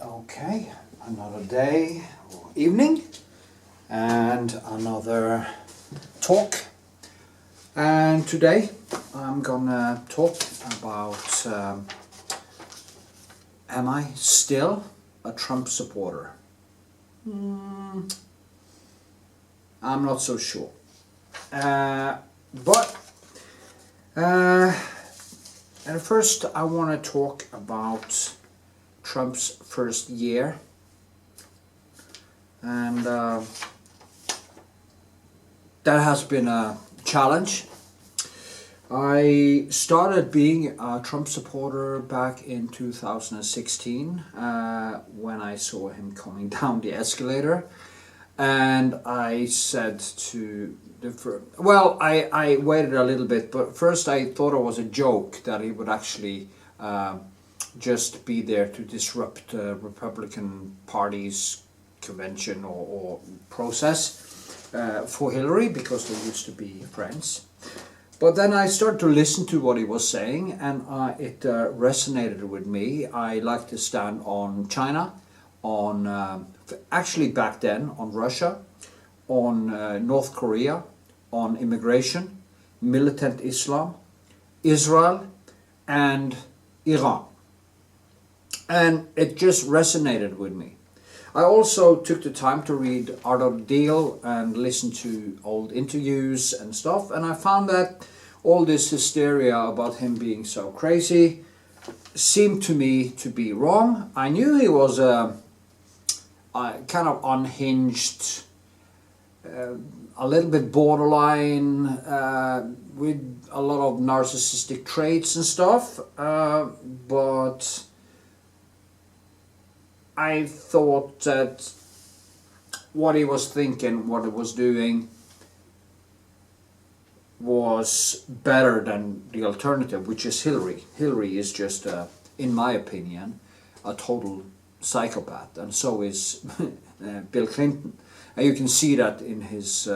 Okay, another day or evening and another talk. And today I'm gonna talk about am I still a Trump supporter? I'm not so sure. But at first I want to talk about Trump's first year, and that has been a challenge. I started being a Trump supporter back in 2016 when I saw him coming down the escalator, and I said to I waited a little bit, but first I thought it was a joke that he would actually just be there to disrupt the Republican Party's convention or process for Hillary, because they used to be friends. But then I started to listen to what he was saying, and it resonated with me. I like to stand on China, on actually back then on Russia, on North Korea, on immigration, militant Islam, Israel, and Iran. And it just resonated with me. I also took the time to read Art of the Deal and listen to old interviews and stuff, and I found that all this hysteria about him being so crazy seemed to me to be wrong. I knew he was a kind of unhinged, a little bit borderline, with a lot of narcissistic traits and stuff, but I thought that what he was thinking, what he was doing, was better than the alternative, which is Hillary. Hillary is just, in my opinion, a total psychopath, and so is Bill Clinton. And you can see that in his,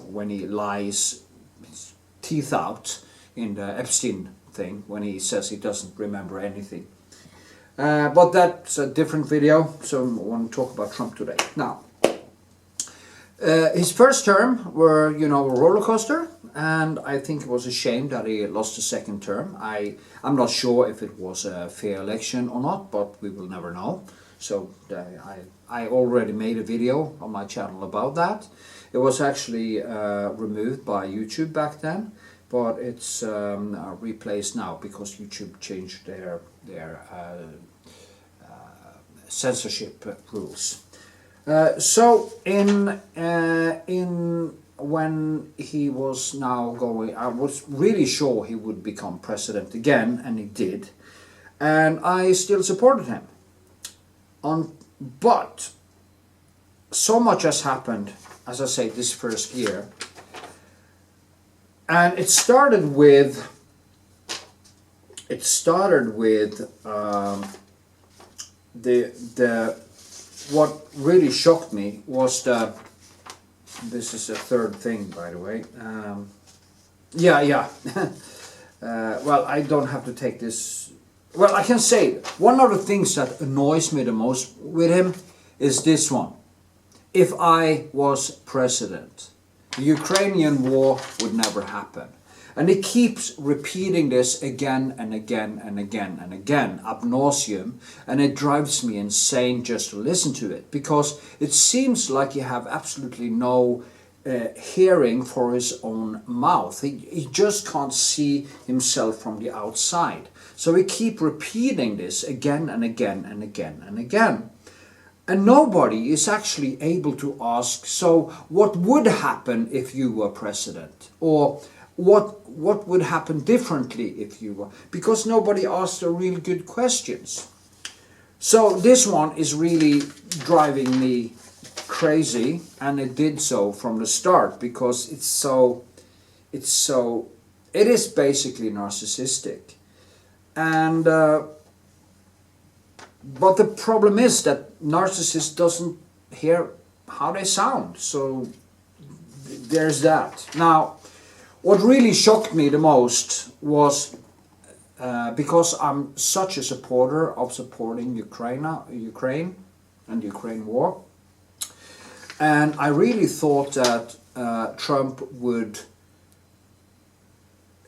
when he lies his teeth out in the Epstein thing, when he says he doesn't remember anything. But that's a different video, so I want to talk about Trump today. Now, his first term were, a roller coaster, and I think it was a shame that he lost the second term. I'm not sure if it was a fair election or not, but we will never know. So I already made a video on my channel about that. It was actually removed by YouTube back then, but it's replaced now because YouTube changed their censorship rules. So when he was now going, I was really sure he would become president again, and he did, and I still supported him. But so much has happened, as I say, this first year, and it started with what really shocked me was this is a third thing, by the way. Well, I don't have to take this. Well, I can say one of the things that annoys me the most with him is this one. If I was president, the Ukrainian war would never happen. And he keeps repeating this again and again and again and again, ad nauseum, and it drives me insane just to listen to it, because it seems like he have absolutely no hearing for his own mouth. He just can't see himself from the outside. So he keep repeating this again and again and again and again. And nobody is actually able to ask, so what would happen if you were president? Or what would happen differently if you were? Because nobody asked the real good questions. So this one is really driving me crazy, and it did so from the start, because it is basically narcissistic. And but the problem is that narcissist doesn't hear how they sound, so there's that. Now, what really shocked me the most was because I'm such a supporter of supporting Ukraine and the Ukraine war. And I really thought that Trump would,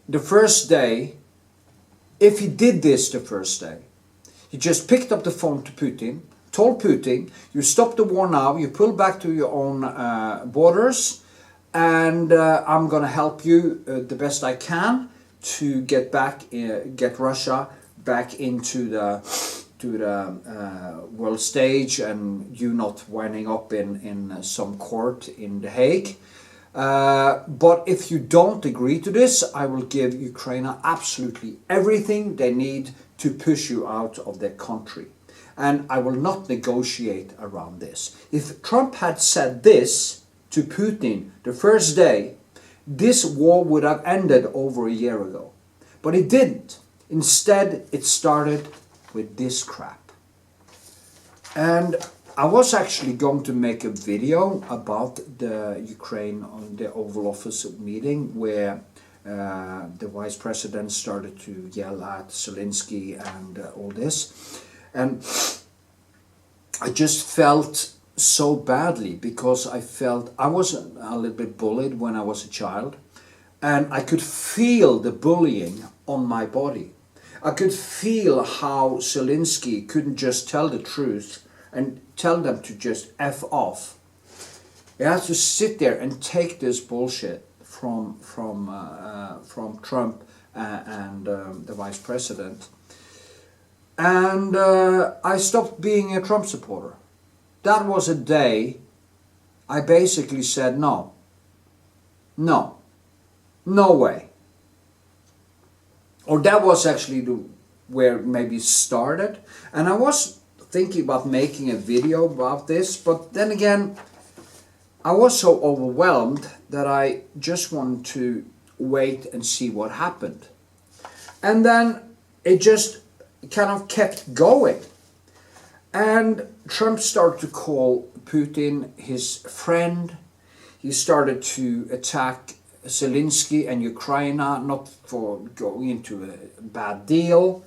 the first day, if he did this the first day, he just picked up the phone to Putin, told Putin, you stop the war now, you pull back to your own borders, and I'm going to help you the best I can to get Russia back into the world stage, and you not winding up in some court in The Hague. But if you don't agree to this, I will give Ukraine absolutely everything they need to push you out of their country. And I will not negotiate around this. If Trump had said this to Putin the first day, this war would have ended over a year ago. But it didn't. Instead, it started with this crap. And I was actually going to make a video about the Ukraine on the Oval Office meeting where the vice president started to yell at Zelensky and all this. And I just felt so badly because I felt I was a little bit bullied when I was a child, and I could feel the bullying on my body. I could feel how Zelensky couldn't just tell the truth and tell them to just F off. He had to sit there and take this bullshit from Trump and the vice president. And I stopped being a Trump supporter. That was a day I basically said no, no way. Or that was actually where it maybe started. And I was thinking about making a video about this, but then again, I was so overwhelmed that I just wanted to wait and see what happened. And then it just kind of kept going. And Trump started to call Putin his friend. He started to attack Zelensky and Ukraine, not for going into a bad deal.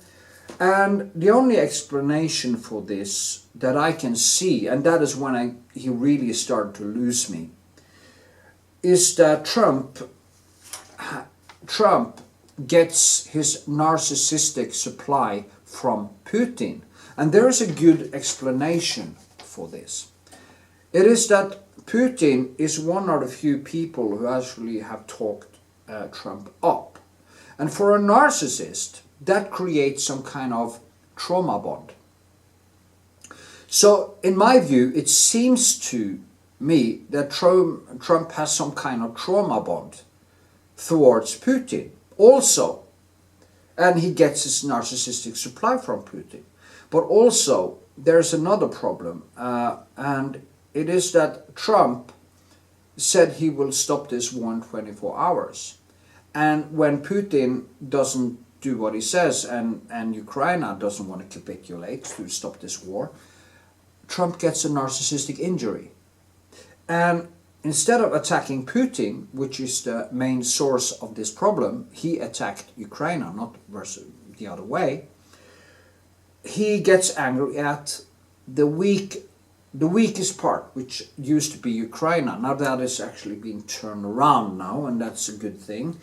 And the only explanation for this that I can see, and that is when he really started to lose me, is that Trump gets his narcissistic supply from Putin. And there is a good explanation for this. It is that Putin is one of the few people who actually have talked Trump up. And for a narcissist, that creates some kind of trauma bond. So, in my view, it seems to me that Trump has some kind of trauma bond towards Putin also. And he gets his narcissistic supply from Putin. But also, there's another problem, and it is that Trump said he will stop this war in 24 hours. And when Putin doesn't do what he says, and Ukraine doesn't want to capitulate to stop this war, Trump gets a narcissistic injury. And instead of attacking Putin, which is the main source of this problem, he attacked Ukraine, not versus the other way. He gets angry at the weakest part, which used to be Ukraine. Now that is actually being turned around now, and that's a good thing.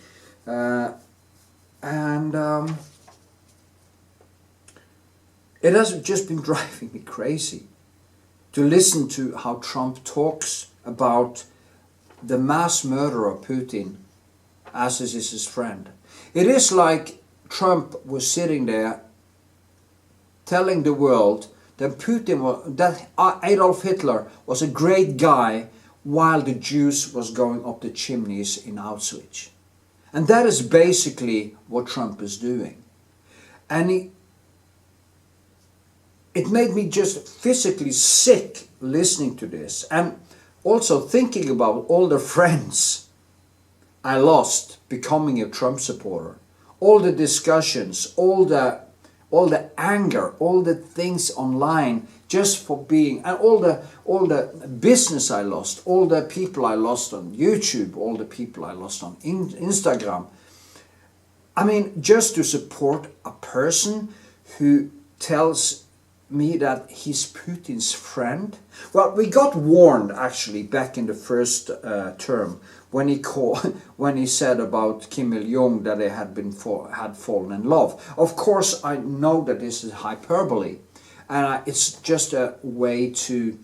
It has just been driving me crazy to listen to how Trump talks about the mass murder of Putin as is his friend. It is like Trump was sitting there telling the world that Adolf Hitler was a great guy while the Jews was going up the chimneys in Auschwitz. And that is basically what Trump is doing. And it made me just physically sick listening to this, and also thinking about all the friends I lost becoming a Trump supporter, all the discussions, all the anger, all the things online just for being, and all the business I lost, all the people I lost on YouTube, all the people I lost on Instagram. I mean, just to support a person who tells me that he's Putin's friend. Well, we got warned actually back in the first term when he said about Kim Il-jung that they had fallen in love. Of course, I know that this is hyperbole, and it's just a way to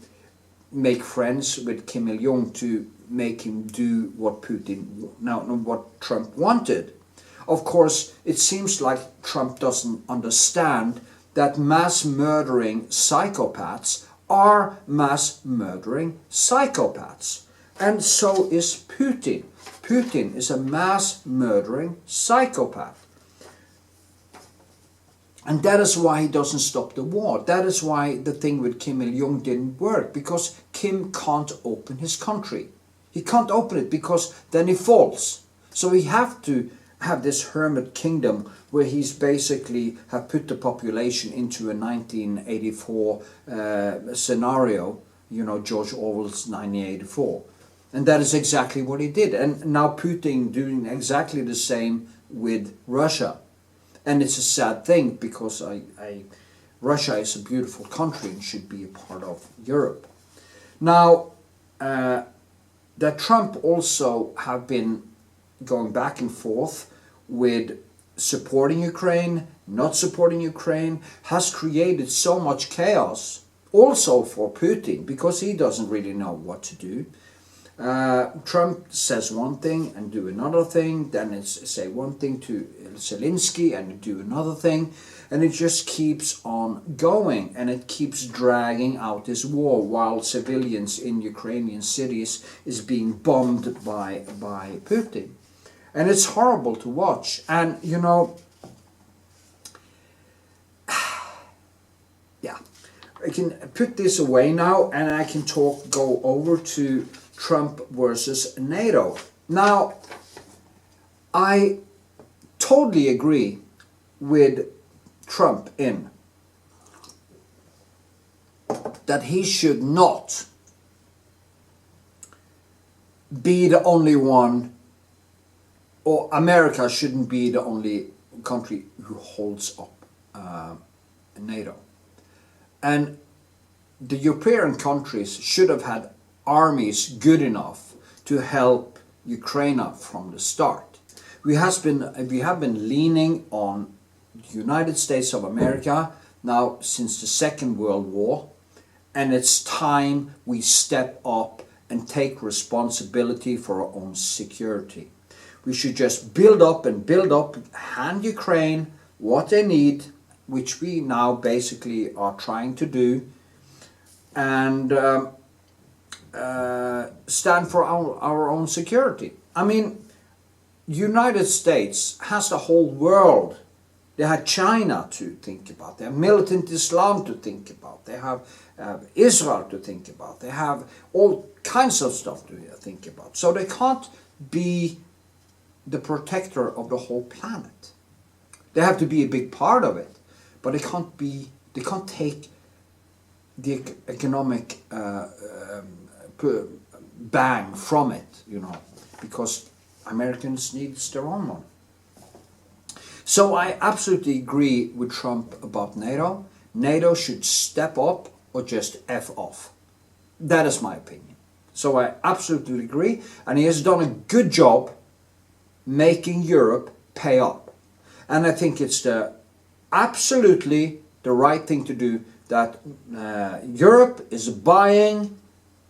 make friends with Kim Il-jung to make him do what what Trump wanted. Of course, it seems like Trump doesn't understand that mass murdering psychopaths are mass murdering psychopaths. And so is Putin. Putin is a mass murdering psychopath. And that is why he doesn't stop the war. That is why the thing with Kim Il-jung didn't work, because Kim can't open his country. He can't open it because then he falls. So he have to have this hermit kingdom where he's basically have put the population into a 1984 scenario, you know, George Orwell's 1984. And that is exactly what he did. And now Putin doing exactly the same with Russia. And it's a sad thing because Russia is a beautiful country and should be a part of Europe. Now, that Trump also have been going back and forth with supporting Ukraine, not supporting Ukraine, has created so much chaos also for Putin because he doesn't really know what to do. Trump says one thing and do another thing, then it's say one thing to Zelensky and do another thing, and it just keeps on going, and it keeps dragging out this war while civilians in Ukrainian cities is being bombed by Putin. And it's horrible to watch. And you know, yeah, I can put this away now and I can go over to Trump versus NATO. Now, I totally agree with Trump in that he should not be the only one, or America shouldn't be the only country who holds up NATO. And the European countries should have had armies good enough to help Ukraine from the start. We have been leaning on the United States of America now since the Second World War, and it's time we step up and take responsibility for our own security. We should just build up, hand Ukraine what they need, which we now basically are trying to do, and stand for our own security. I mean, United States has the whole world. They have China to think about. They have militant Islam to think about. They have Israel to think about. They have all kinds of stuff to think about. So they can't be the protector of the whole planet. They have to be a big part of it, but they can't take the economic bang from it, you know, because Americans need their own money. So I absolutely agree with Trump about NATO. NATO should step up or just F off. That is my opinion. So I absolutely agree, and he has done a good job making Europe pay up. And I think it's absolutely the right thing to do, that Europe is buying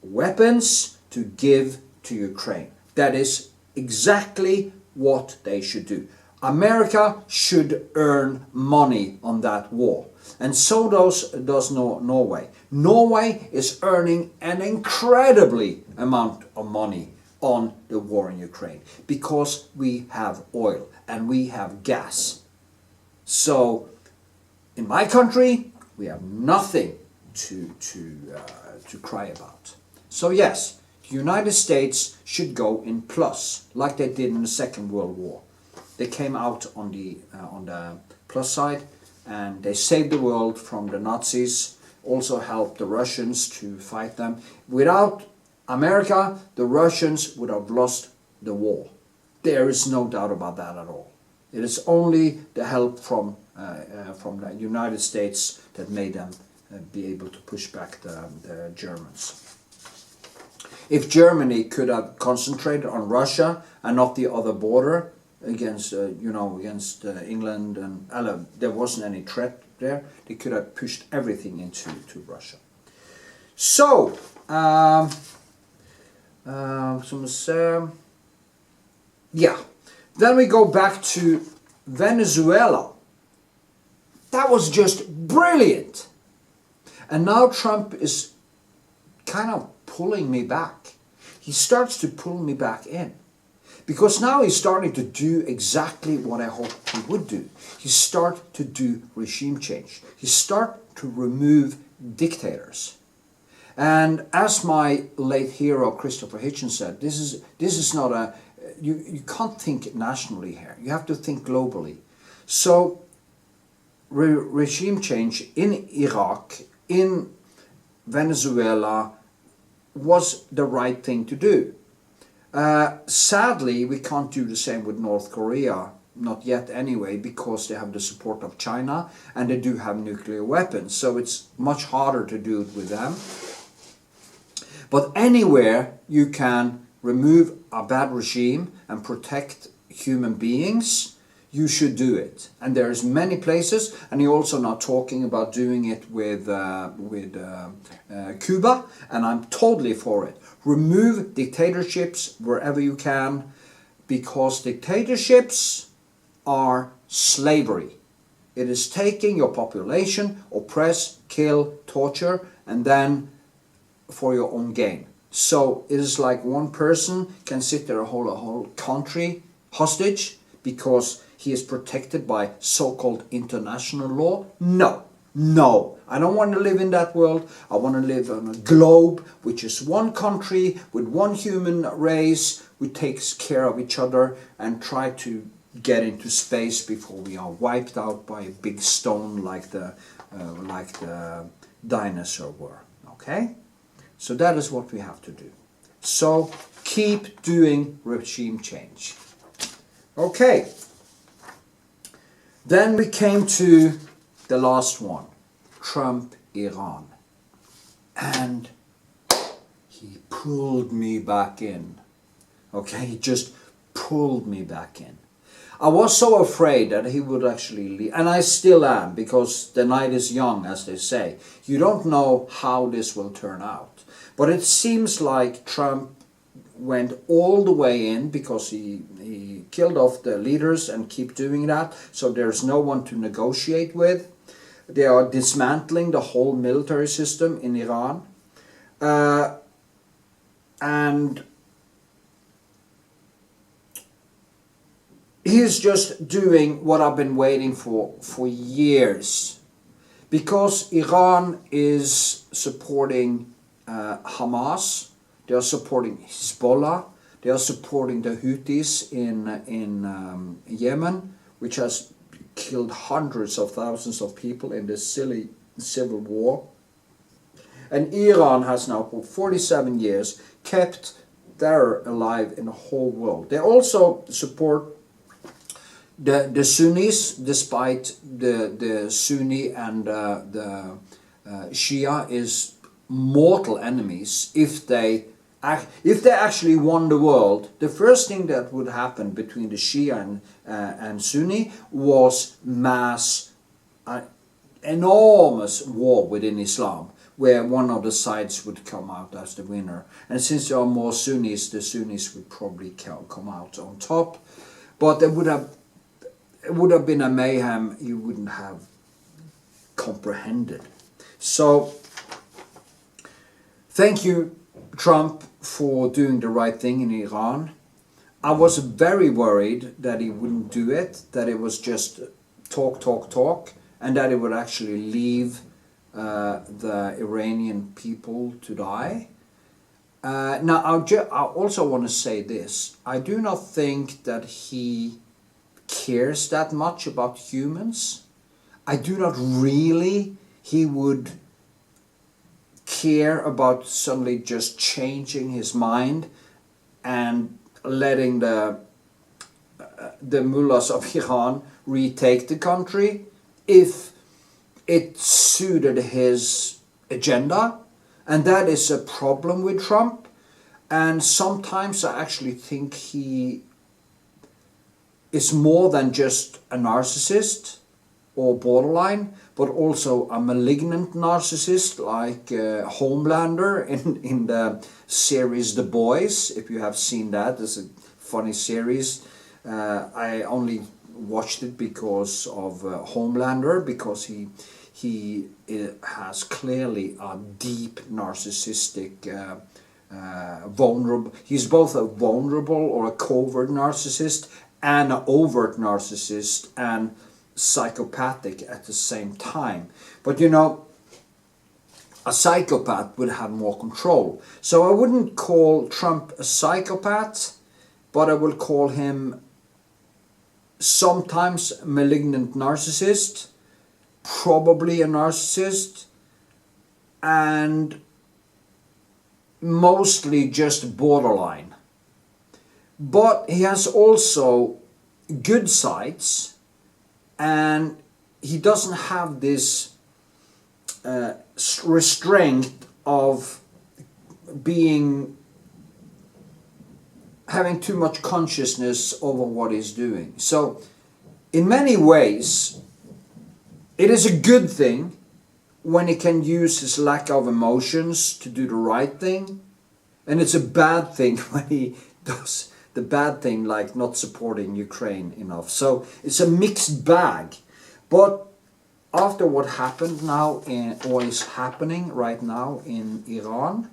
weapons to give to Ukraine. That is exactly what they should do. America should earn money on that war. And so does Norway. Norway is earning an incredibly amount of money on the war in Ukraine because we have oil and we have gas. So in my country, we have nothing to cry about. So yes, the United States should go in plus, like they did in the Second World War. They came out on the plus side, and they saved the world from the Nazis, also helped the Russians to fight them. Without America, the Russians would have lost the war. There is no doubt about that at all. It is only the help from the United States that made them be able to push back the Germans. If Germany could have concentrated on Russia and not the other border against, against England, and there wasn't any threat there, they could have pushed everything into Russia. So, yeah. Then we go back to Venezuela. That was just brilliant. And now Trump is kind of pulling me back. He starts to pull me back in. Because now he's starting to do exactly what I hoped he would do. He starts to do regime change. He starts to remove dictators. And as my late hero Christopher Hitchens said, this is not a... You can't think nationally here. You have to think globally. So regime change in Iraq, in Venezuela, was the right thing to do. Sadly, we can't do the same with North Korea, not yet anyway, because they have the support of China and they do have nuclear weapons. So it's much harder to do it with them. But anywhere you can remove a bad regime and protect human beings, you should do it. And there's many places, and you're also now talking about doing it with Cuba, and I'm totally for it. Remove dictatorships wherever you can, because dictatorships are slavery. It is taking your population, oppress, kill, torture, and then for your own gain. So it is like one person can sit there hold a whole country hostage because he is protected by so-called international law. No, no. I don't want to live in that world. I want to live on a globe which is one country with one human race who takes care of each other and try to get into space before we are wiped out by a big stone like the dinosaur were. Okay? So that is what we have to do. So keep doing regime change. Okay. Then we came to the last one. Trump, Iran. And he pulled me back in. Okay, he just pulled me back in. I was so afraid that he would actually leave, and I still am, because the night is young, as they say. You don't know how this will turn out. But it seems like Trump went all the way in because he killed off the leaders and keep doing that. So there's no one to negotiate with. They are dismantling the whole military system in Iran. And he's just doing what I've been waiting for years. Because Iran is supporting Hamas, they are supporting Hezbollah, they are supporting the Houthis in Yemen, which has killed hundreds of thousands of people in this silly civil war. And Iran has now for 47 years kept terror alive in the whole world. They also support the Sunnis, despite the Sunni and the Shia is mortal enemies. If they actually won the world, the first thing that would happen between the Shia and Sunni was mass, enormous war within Islam, where one of the sides would come out as the winner. And since there are more Sunnis, the Sunnis would probably come out on top. But it would have been a mayhem you wouldn't have comprehended. So, thank you, Trump, for doing the right thing in Iran. I was very worried that he wouldn't do it, that it was just talk, and that it would actually leave the Iranian people to die. Now, I also want to say this. I do not think that he cares that much about humans. I do not really he would care about suddenly just changing his mind and letting the mullahs of Iran retake the country if it suited his agenda. And that is a problem with Trump. And sometimes I actually think he is more than just a narcissist or borderline, but also a malignant narcissist like Homelander in the series The Boys. If you have seen that, it's a funny series. I only watched it because of Homelander, because he has clearly a deep narcissistic vulnerable. He's both a vulnerable or a covert narcissist and an overt narcissist and psychopathic at the same time. But you know, a psychopath would have more control. So I wouldn't call Trump a psychopath, but I will call him sometimes malignant narcissist, probably a narcissist, and mostly just borderline. But he has also good sides, and he doesn't have this restraint of having too much consciousness over what he's doing. So in many ways it is a good thing when he can use his lack of emotions to do the right thing, and it's a bad thing when he does the bad thing, like not supporting Ukraine enough. So it's a mixed bag. But after what happened now, or is happening right now in Iran,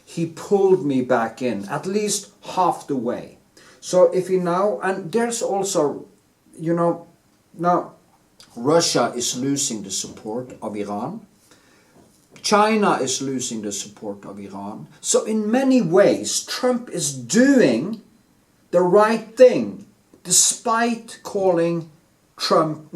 he pulled me back in, at least half the way. So if he now, and there's also, you know, now Russia is losing the support of Iran. China is losing the support of Iran. So in many ways, Trump is doing the right thing, despite calling calling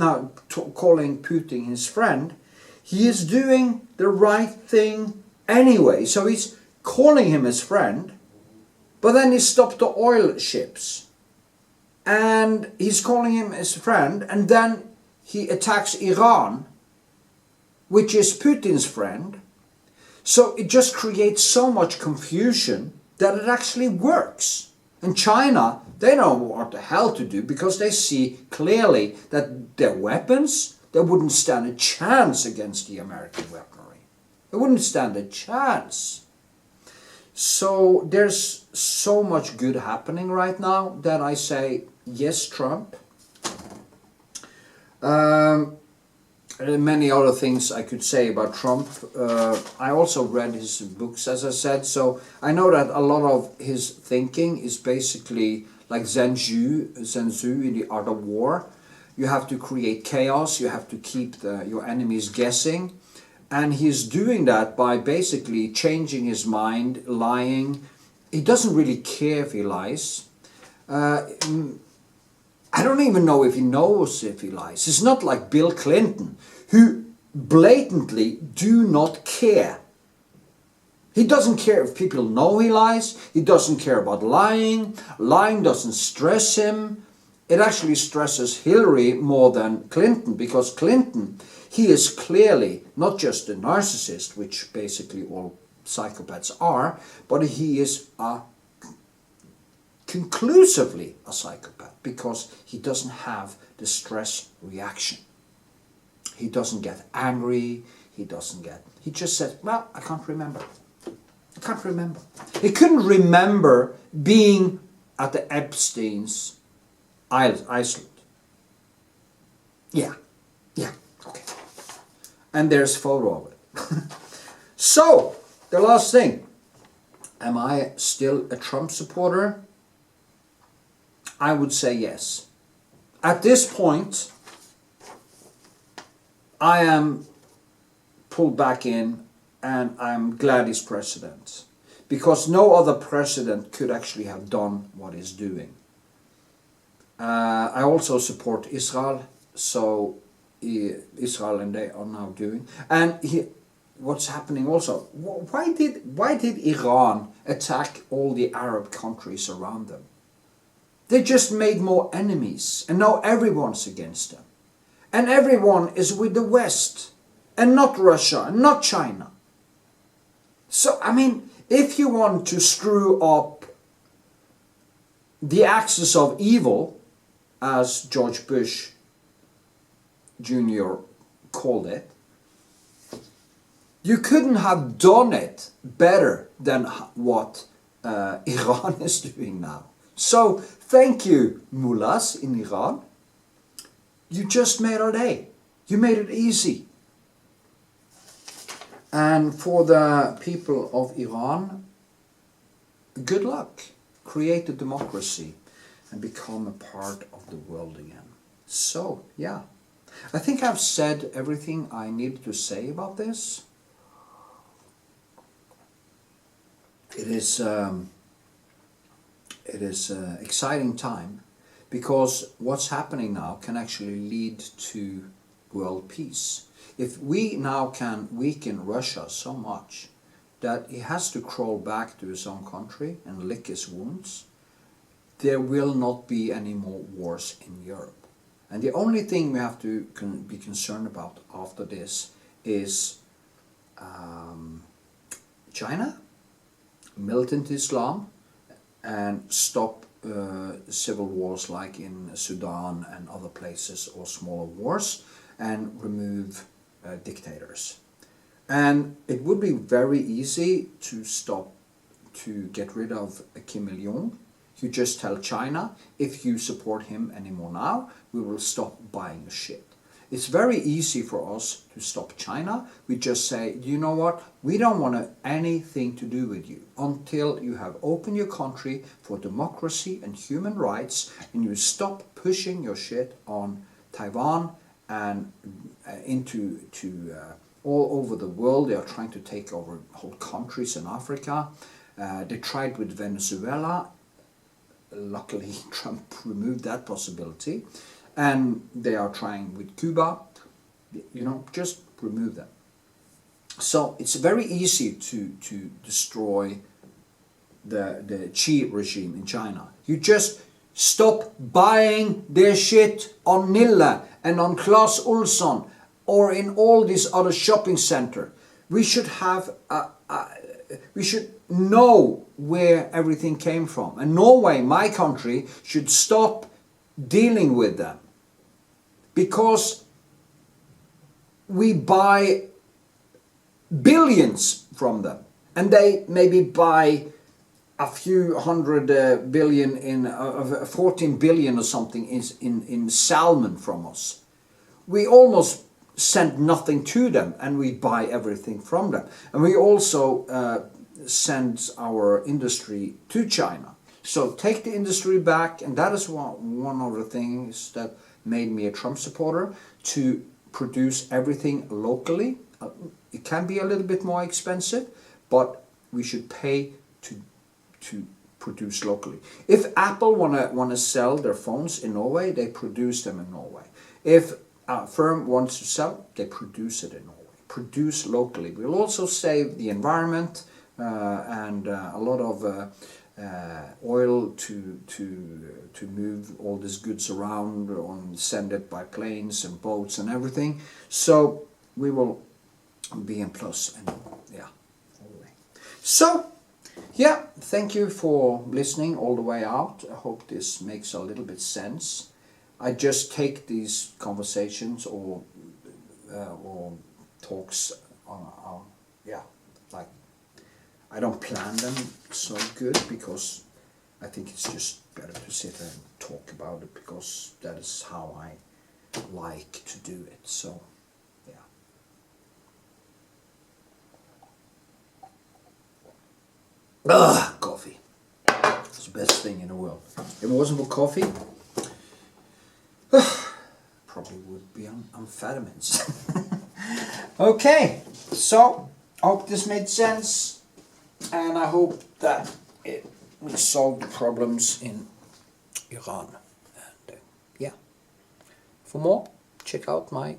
Putin his friend. He is doing the right thing anyway. So he's calling him his friend, but then he stopped the oil ships. And he's calling him his friend, and then he attacks Iran, which is Putin's friend. So it just creates so much confusion that it actually works. And China, they don't know what the hell to do, because they see clearly that their weapons, they wouldn't stand a chance against the American weaponry. They wouldn't stand a chance. So there's so much good happening right now that I say, yes, Trump. Many other things I could say about Trump. I also read his books, as I said, so I know that a lot of his thinking is basically like Zen Tzu in The Art of War. You have to create chaos, you have to keep your enemies guessing, and he's doing that by basically changing his mind, lying. He doesn't really care if he lies. I don't even know if he knows if he lies. It's not like Bill Clinton, who blatantly do not care. He doesn't care if people know he lies. He doesn't care about lying. Lying doesn't stress him. It actually stresses Hillary more than Clinton, because Clinton, he is clearly not just a narcissist, which basically all psychopaths are, but he is conclusively a psychopath, because he doesn't have the stress reaction. He doesn't get angry, he just says, well, I can't remember. I can't remember. He couldn't remember being at the Epstein's Iceland. Yeah, okay. And there's a photo of it. So, the last thing. Am I still a Trump supporter? I would say yes. At this point, I am pulled back in, and I'm glad he's president, because no other president could actually have done what he's doing. I also support Israel, so Israel and they are now doing. And what's happening also? Why did Iran attack all the Arab countries around them? They just made more enemies, and now everyone's against them. And everyone is with the West, and not Russia, and not China. So, I mean, if you want to screw up the axis of evil, as George Bush Jr. called it, you couldn't have done it better than what Iran is doing now. So, thank you, mullahs in Iran. You just made our day. You made it easy. And for the people of Iran, good luck. Create a democracy and become a part of the world again. So, yeah. I think I've said everything I needed to say about this. It is an exciting time, because what's happening now can actually lead to world peace. If we now can weaken Russia so much that he has to crawl back to his own country and lick his wounds, there will not be any more wars in Europe. And the only thing we have to be concerned about after this is China, militant Islam, and stop civil wars like in Sudan and other places, or smaller wars, and remove dictators. And it would be very easy to get rid of Kim Il-jung. You just tell China, if you support him anymore now, we will stop buying your shit. It's very easy for us to stop China. We just say, you know what, we don't want anything to do with you until you have opened your country for democracy and human rights, and you stop pushing your shit on Taiwan and into all over the world. They are trying to take over whole countries in Africa. They tried with Venezuela. Luckily, Trump removed that possibility. And they are trying with Cuba. You know, just remove them. So it's very easy to destroy the Xi regime in China. You just stop buying their shit on Nille and on Clas Ohlson or in all these other shopping centers. We should have we should know where everything came from. And Norway, my country, should stop dealing with them, because we buy billions from them, and they maybe buy a few hundred billion in 14 billion or something in salmon from us. We almost send nothing to them, and we buy everything from them. And we also send our industry to China. So take the industry back, and that is one of the things that made me a Trump supporter, to produce everything locally. It can be a little bit more expensive, but we should pay to produce locally. If Apple wanna sell their phones in Norway, they produce them in Norway. If a firm wants to sell, they produce it in Norway. Produce locally. We'll also save the environment and a lot of oil to move all these goods around, and send it by planes and boats and everything. So we will be in plus, and yeah, all the way. So yeah, thank you for listening all the way out. I hope this makes a little bit sense. I just take these conversations or talks yeah, like, I don't plan them so good, because I think it's just better to sit there and talk about it, because that is how I like to do it. So yeah. Coffee. It's the best thing in the world. If it wasn't for coffee, probably would be on amphetamines. Okay, so I hope this made sense, and I hope that it will solve the problems in Iran. And yeah, for more, check out my